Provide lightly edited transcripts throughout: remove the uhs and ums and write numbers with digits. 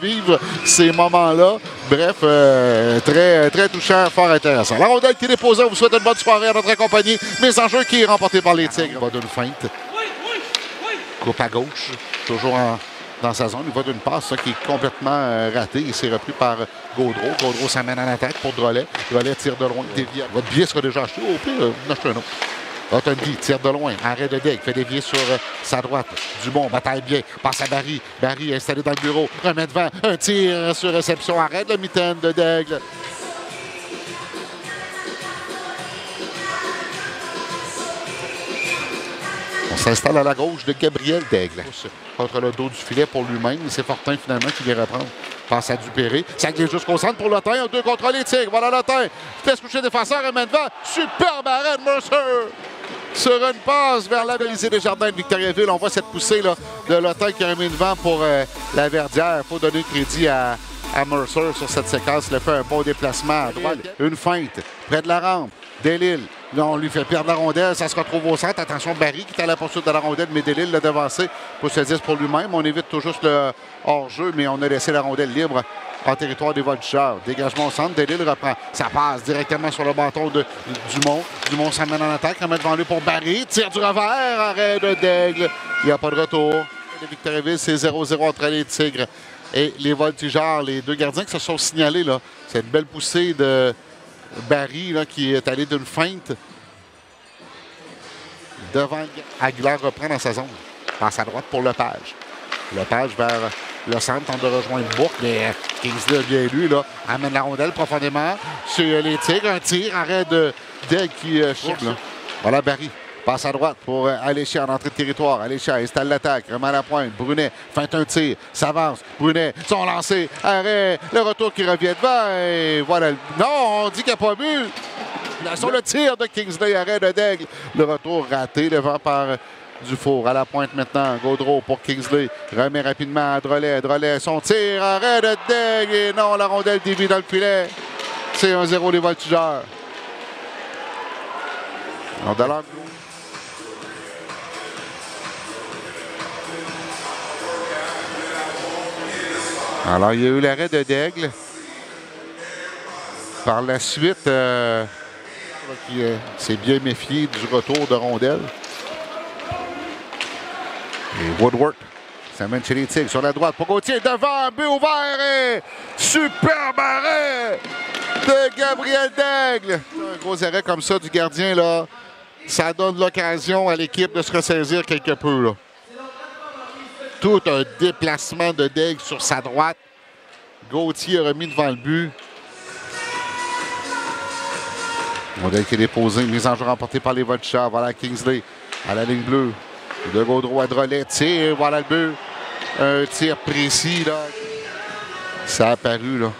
Vivre ces moments-là. Bref, très touchant, fort intéressant. La rondelle qui est déposée, on vous souhaite une bonne soirée à notre compagnie. Mise en jeu qui est remportée par les Tigres. Il va d'une feinte. Coupe à gauche, toujours dans sa zone. Il va d'une passe qui est complètement ratée. Il s'est repris par Gaudreau. Gaudreau s'amène en attaque pour Drolet. Drolet tire de loin, dévie. Votre billet sera déjà acheté. Au pire, n'achetez un autre. Ottenby tire de loin, arrêt de Daigle, fait dévier sur sa droite. Dumont bataille bien, passe à Barry. Barry installé dans le bureau, remet devant, un tir sur réception, arrêt de la mitaine de Daigle. On s'installe à la gauche de Gabriel Daigle. Contre le dos du filet pour lui-même, c'est Fortin finalement qui vient reprendre. Passe à Dupéré, ça glisse jusqu'au centre pour Lotin, 2 contre les Tigres. Voilà Lotin, fait se coucher défenseur, remet devant, superbe arrêt de Mercer. Sur une passe vers la Balisée des Jardins de Victoriaville. On voit cette poussée là, de Lotin qui a remis devant pour la Verdière. Il faut donner crédit à Mercer sur cette séquence. Il a fait un bon déplacement à droite. Une feinte près de la rampe. Delille. Là, on lui fait perdre la rondelle. Ça se retrouve au centre. Attention, Barry qui est à la poursuite de la rondelle, mais Delille l'a devancé pour se dire pour lui-même. On évite tout juste le hors-jeu, mais on a laissé la rondelle libre en territoire des Voltigeurs. Dégagement au centre, Delille reprend. Ça passe directement sur le bâton de Dumont. Dumont s'amène en attaque, remet devant lui pour Barry. Tire du revers, arrêt de Daigle. Il n'y a pas de retour. De Victoriaville, c'est 0-0 entre les Tigres et les Voltigeurs. Les deux gardiens qui se sont signalés, là. C'est une belle poussée de Barry là, qui est allé d'une feinte. Devant Aguilar reprend dans sa zone. Passe à droite pour Lepage. Lepage vers le centre, tente de rejoindre Bourque, mais Kingsley a bien lu, là, amène la rondelle profondément sur les Tigres. Un tir, arrêt de Daigle qui chute. Voilà Barry. Passe à droite pour Aléchia en entrée de territoire. Aléchia installe l'attaque, remet à la pointe. Brunet feinte un tir, s'avance. Brunet, son lancé, arrêt, le retour qui revient devant. Et voilà. Non, on dit qu'il n'a pas vu. Sur le tir de Kingsley, arrêt de Daigle. Le retour raté devant par Dufour. À la pointe maintenant, Gaudreau pour Kingsley. Remet rapidement à Drolet. Drolet, son tir, arrêt de Daigle. Et non, la rondelle dévie dans le filet. C'est 1-0 les Voltigeurs. Alors, il y a eu l'arrêt de Daigle. Par la suite, qui s'est bien méfié du retour de rondelle. Et Woodward s'amène chez les Tigres sur la droite pour Gauthier. Devant, but ouvert et superbe arrêt de Gabriel Daigle. Un gros arrêt comme ça du gardien, là, ça donne l'occasion à l'équipe de se ressaisir quelque peu. Là. Tout un déplacement de Daigle sur sa droite. Gauthier a remis devant le but. Modèle qui est déposé, mise en jeu remportée par les Voltigeurs. Voilà Kingsley à la ligne bleue. De Gaudreau à Drolet, tire, voilà le but. Un tir précis, là. Ça a apparu, là.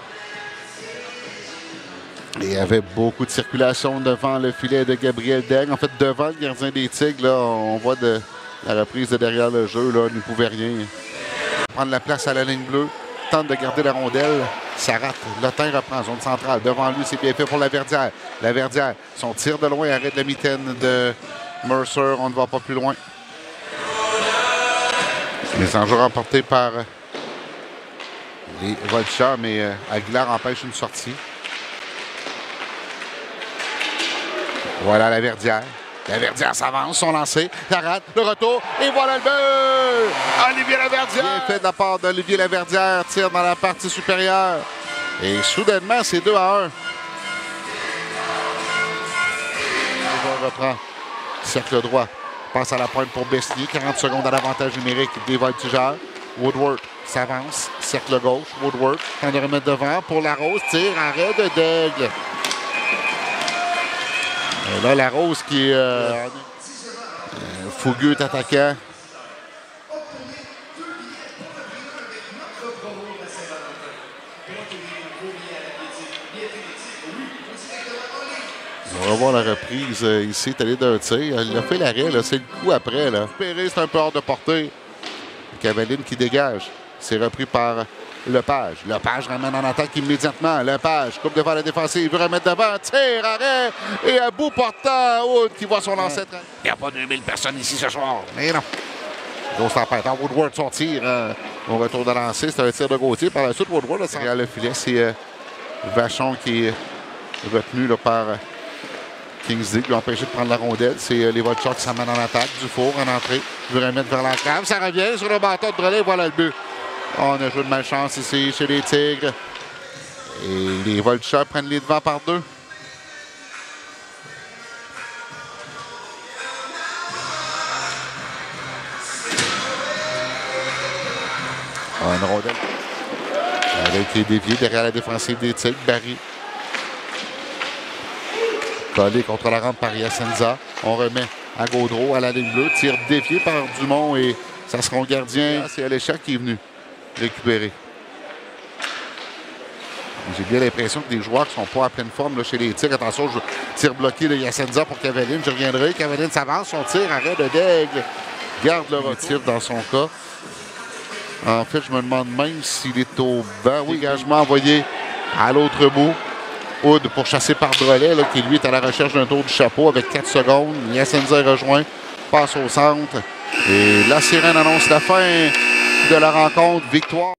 Et il y avait beaucoup de circulation devant le filet de Gabriel Daigle. En fait, devant le gardien des Tigres, là, on voit de la reprise de derrière le jeu, là, ne pouvait rien. Prendre la place à la ligne bleue, tente de garder la rondelle. Ça rate. Lotin reprend zone centrale. Devant lui, c'est bien fait pour la Verdière. La Verdière, son tir de loin, arrête la mitaine de Mercer. On ne va pas plus loin. Les enjeux remportés par les Voltigeurs, mais Aguilar empêche une sortie. Voilà la Verdière. La Verdière s'avance, son lancé, la rate, le retour, et voilà le but! Olivier Laverdière! Bien fait de la part d'Olivier Laverdière, tire dans la partie supérieure. Et soudainement, c'est 2-1. On reprend. Cercle droit. Passe à la pointe pour Besnier. 40 secondes à l'avantage numérique des Voltigeurs. Woodward s'avance. Cercle gauche. Woodward tente de remettre devant pour Larose. Tire, arrêt de Daigle. Et là, Larose qui est fougueux attaquant. On va voir la reprise ici. Il est allé d'un tir. Il a fait l'arrêt. C'est le coup après. Pérez, c'est un peu hors de portée. Cavaline qui dégage. C'est repris par Lepage. Lepage ramène en attaque immédiatement. Lepage coupe devant la défensive. Il veut remettre devant. Tire, arrêt. Et à bout portant, Wood qui voit son ancêtre. Il n'y a pas 2000 personnes ici ce soir. Mais non. Grosse tempête. Woodward, son tir. Au retour de lancer, c'est un tir de Gauthier. Par la suite, Woodward, là, derrière le filet, c'est Vachon qui est retenu là, par Kingsley, qui lui a empêché de prendre la rondelle. C'est les Voltigeurs qui s'amènent en attaque. Dufour en entrée. Il veut remettre vers l'enclave. Ça revient sur le bâton de Drolet. Voilà le but. On a joué de malchance ici chez les Tigres. Et les Voltigeurs prennent les devants par 2. Une rondelle. Elle a été déviée derrière la défensive des Tigres. Barry. Collé contre la rampe par Yacenza. On remet à Gaudreau à la ligne bleue. Tir dévié par Dumont et ça sera un gardien. C'est Aléchak qui est venu récupérer. J'ai bien l'impression que des joueurs qui ne sont pas à pleine forme là, chez les Tigres. Attention, tir bloqué de Yacenza pour Cavaline. Je reviendrai. Cavaline s'avance. Son tir, arrêt de Daigle. Garde le retire dans son cas. En fait, je me demande même s'il est au banc. Oui, engagement envoyé à l'autre bout. Hood pour chasser par Drolet, là, qui lui est à la recherche d'un tour du chapeau avec 4 secondes. Yacenza rejoint, passe au centre. Et la sirène annonce la fin de la rencontre. Victoire.